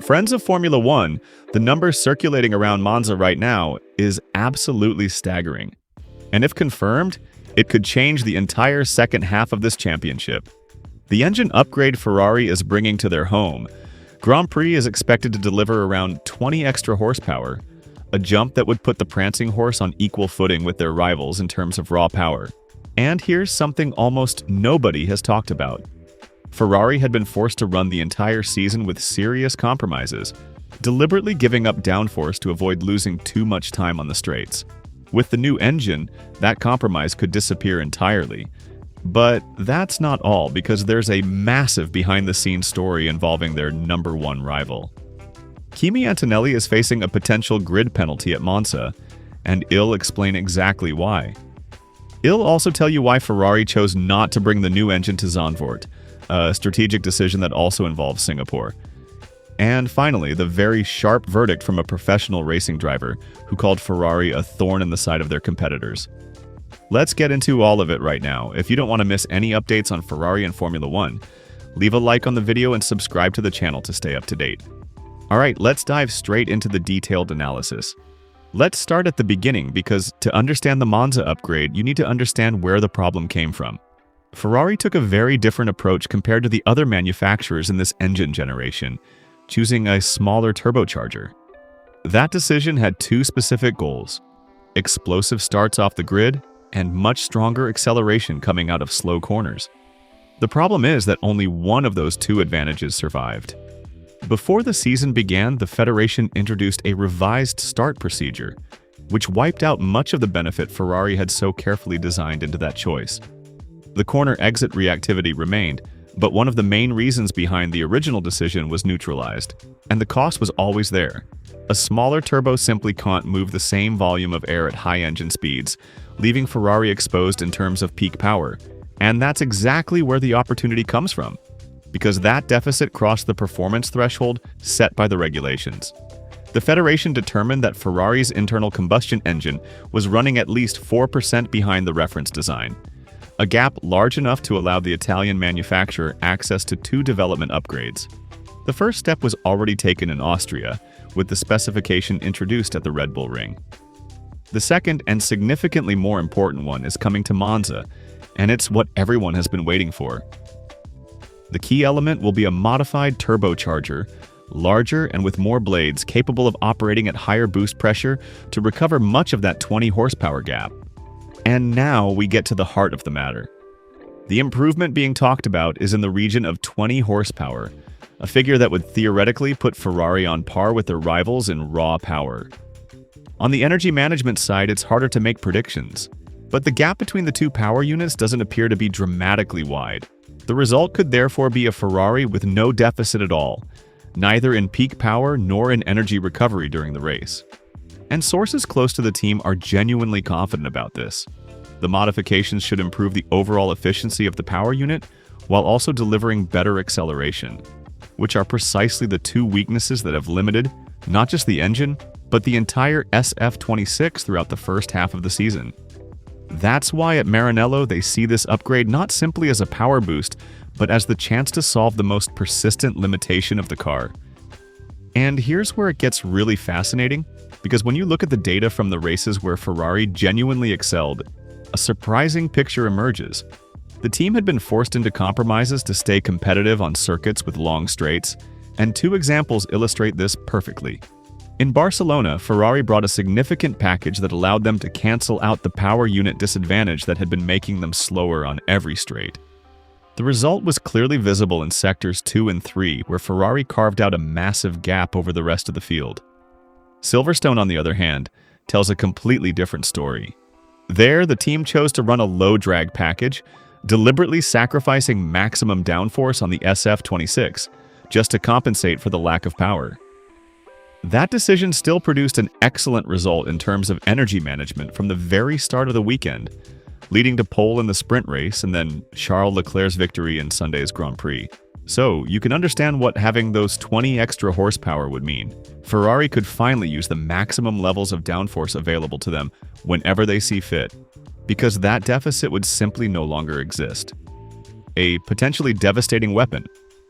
Friends of Formula One, the numbers circulating around Monza right now is absolutely staggering. And if confirmed, it could change the entire second half of this championship. The engine upgrade Ferrari is bringing to their home, Grand Prix is expected to deliver around 20 extra horsepower, a jump that would put the prancing horse on equal footing with their rivals in terms of raw power. And here's something almost nobody has talked about. Ferrari had been forced to run the entire season with serious compromises, deliberately giving up downforce to avoid losing too much time on the straights. With the new engine, that compromise could disappear entirely. But that's not all, because there's a massive behind-the-scenes story involving their #1 rival. Kimi Antonelli is facing a potential grid penalty at Monza, and he'll explain exactly why. He'll also tell you why Ferrari chose not to bring the new engine to Zandvoort, a strategic decision that also involves Singapore. And finally, the very sharp verdict from a professional racing driver who called Ferrari a thorn in the side of their competitors. Let's get into all of it right now. If you don't want to miss any updates on Ferrari and Formula One, leave a like on the video and subscribe to the channel to stay up to date. Alright, let's dive straight into the detailed analysis. Let's start at the beginning, because to understand the Monza upgrade, you need to understand where the problem came from. Ferrari took a very different approach compared to the other manufacturers in this engine generation, choosing a smaller turbocharger. That decision had two specific goals: explosive starts off the grid and much stronger acceleration coming out of slow corners. The problem is that only one of those two advantages survived. Before the season began, the Federation introduced a revised start procedure, which wiped out much of the benefit Ferrari had so carefully designed into that choice. The corner exit reactivity remained, but one of the main reasons behind the original decision was neutralized, and the cost was always there. A smaller turbo simply can't move the same volume of air at high engine speeds, leaving Ferrari exposed in terms of peak power. And that's exactly where the opportunity comes from, because that deficit crossed the performance threshold set by the regulations. The Federation determined that Ferrari's internal combustion engine was running at least 4% behind the reference design, a gap large enough to allow the Italian manufacturer access to two development upgrades. The first step was already taken in Austria, with the specification introduced at the Red Bull Ring. The second and significantly more important one is coming to Monza, and it's what everyone has been waiting for. The key element will be a modified turbocharger, larger and with more blades, capable of operating at higher boost pressure to recover much of that 20 horsepower gap. And now we get to the heart of the matter. The improvement being talked about is in the region of 20 horsepower, a figure that would theoretically put Ferrari on par with their rivals in raw power. On the energy management side, it's harder to make predictions, but the gap between the two power units doesn't appear to be dramatically wide. The result could therefore be a Ferrari with no deficit at all, neither in peak power nor in energy recovery during the race. And sources close to the team are genuinely confident about this. The modifications should improve the overall efficiency of the power unit while also delivering better acceleration, which are precisely the two weaknesses that have limited not just the engine, but the entire SF26 throughout the first half of the season. That's why at Maranello they see this upgrade not simply as a power boost, but as the chance to solve the most persistent limitation of the car. And here's where it gets really fascinating, because when you look at the data from the races where Ferrari genuinely excelled, a surprising picture emerges. The team had been forced into compromises to stay competitive on circuits with long straights, and two examples illustrate this perfectly. In Barcelona, Ferrari brought a significant package that allowed them to cancel out the power unit disadvantage that had been making them slower on every straight. The result was clearly visible in sectors 2 and 3, where Ferrari carved out a massive gap over the rest of the field. Silverstone, on the other hand, tells a completely different story. There, the team chose to run a low-drag package, deliberately sacrificing maximum downforce on the SF26, just to compensate for the lack of power. That decision still produced an excellent result in terms of energy management from the very start of the weekend, leading to pole in the sprint race and then Charles Leclerc's victory in Sunday's Grand Prix. So, you can understand what having those 20 extra horsepower would mean. Ferrari could finally use the maximum levels of downforce available to them whenever they see fit, because that deficit would simply no longer exist. A potentially devastating weapon,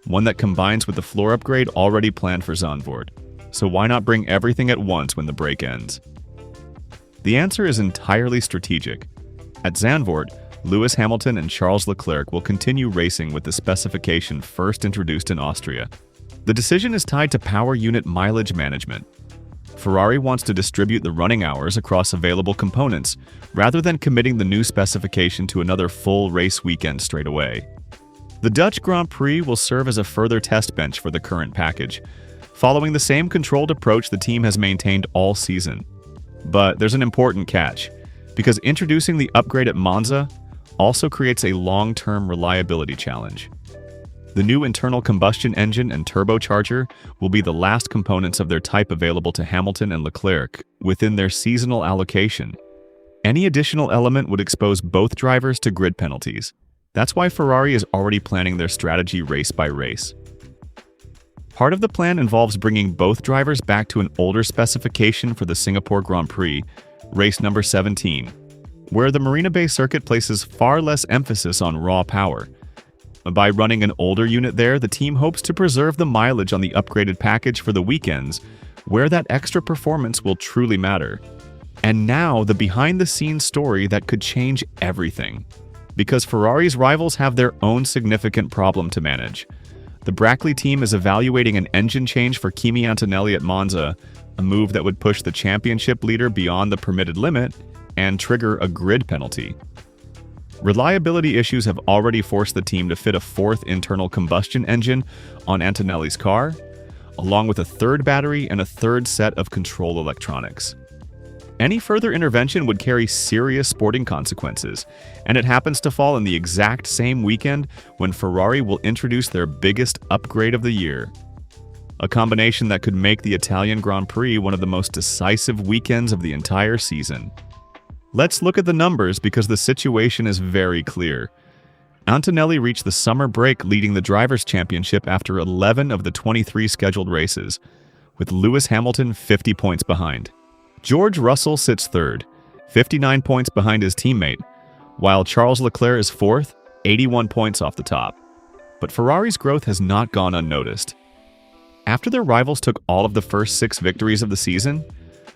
one that combines with the floor upgrade already planned for Zandvoort. So why not bring everything at once when the break ends? The answer is entirely strategic. At Zandvoort, Lewis Hamilton and Charles Leclerc will continue racing with the specification first introduced in Austria. The decision is tied to power unit mileage management. Ferrari wants to distribute the running hours across available components, rather than committing the new specification to another full race weekend straight away. The Dutch Grand Prix will serve as a further test bench for the current package, following the same controlled approach the team has maintained all season. But there's an important catch, because introducing the upgrade at Monza also creates a long-term reliability challenge. The new internal combustion engine and turbocharger will be the last components of their type available to Hamilton and Leclerc within their seasonal allocation. Any additional element would expose both drivers to grid penalties. That's why Ferrari is already planning their strategy race by race. Part of the plan involves bringing both drivers back to an older specification for the Singapore Grand Prix, race number 17, where the Marina Bay circuit places far less emphasis on raw power. By running an older unit there, the team hopes to preserve the mileage on the upgraded package for the weekends, where that extra performance will truly matter. And now, the behind-the-scenes story that could change everything. Because Ferrari's rivals have their own significant problem to manage. The Brackley team is evaluating an engine change for Kimi Antonelli at Monza, a move that would push the championship leader beyond the permitted limit and trigger a grid penalty. Reliability issues have already forced the team to fit a fourth internal combustion engine on Antonelli's car, along with a third battery and a third set of control electronics. Any further intervention would carry serious sporting consequences, and it happens to fall in the exact same weekend when Ferrari will introduce their biggest upgrade of the year. A combination that could make the Italian Grand Prix one of the most decisive weekends of the entire season. Let's look at the numbers because the situation is very clear. Antonelli reached the summer break leading the Drivers' Championship after 11 of the 23 scheduled races, with Lewis Hamilton 50 points behind. George Russell sits third, 59 points behind his teammate, while Charles Leclerc is fourth, 81 points off the top. But Ferrari's growth has not gone unnoticed. After their rivals took all of the first 6 victories of the season,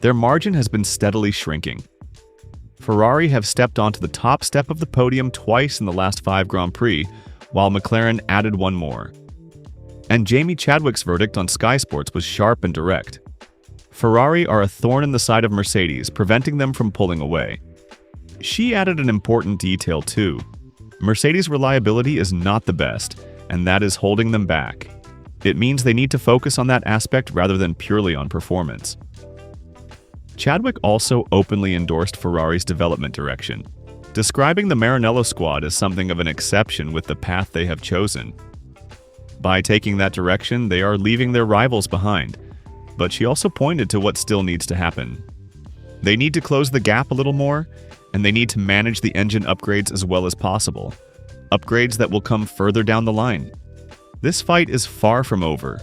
their margin has been steadily shrinking. Ferrari have stepped onto the top step of the podium twice in the last 5 Grand Prix, while McLaren added one more. And Jamie Chadwick's verdict on Sky Sports was sharp and direct. Ferrari are a thorn in the side of Mercedes, preventing them from pulling away. She added an important detail too. Mercedes' reliability is not the best, and that is holding them back. It means they need to focus on that aspect rather than purely on performance. Chadwick also openly endorsed Ferrari's development direction, describing the Maranello squad as something of an exception with the path they have chosen. By taking that direction, they are leaving their rivals behind, but she also pointed to what still needs to happen. They need to close the gap a little more, and they need to manage the engine upgrades as well as possible, upgrades that will come further down the line. This fight is far from over,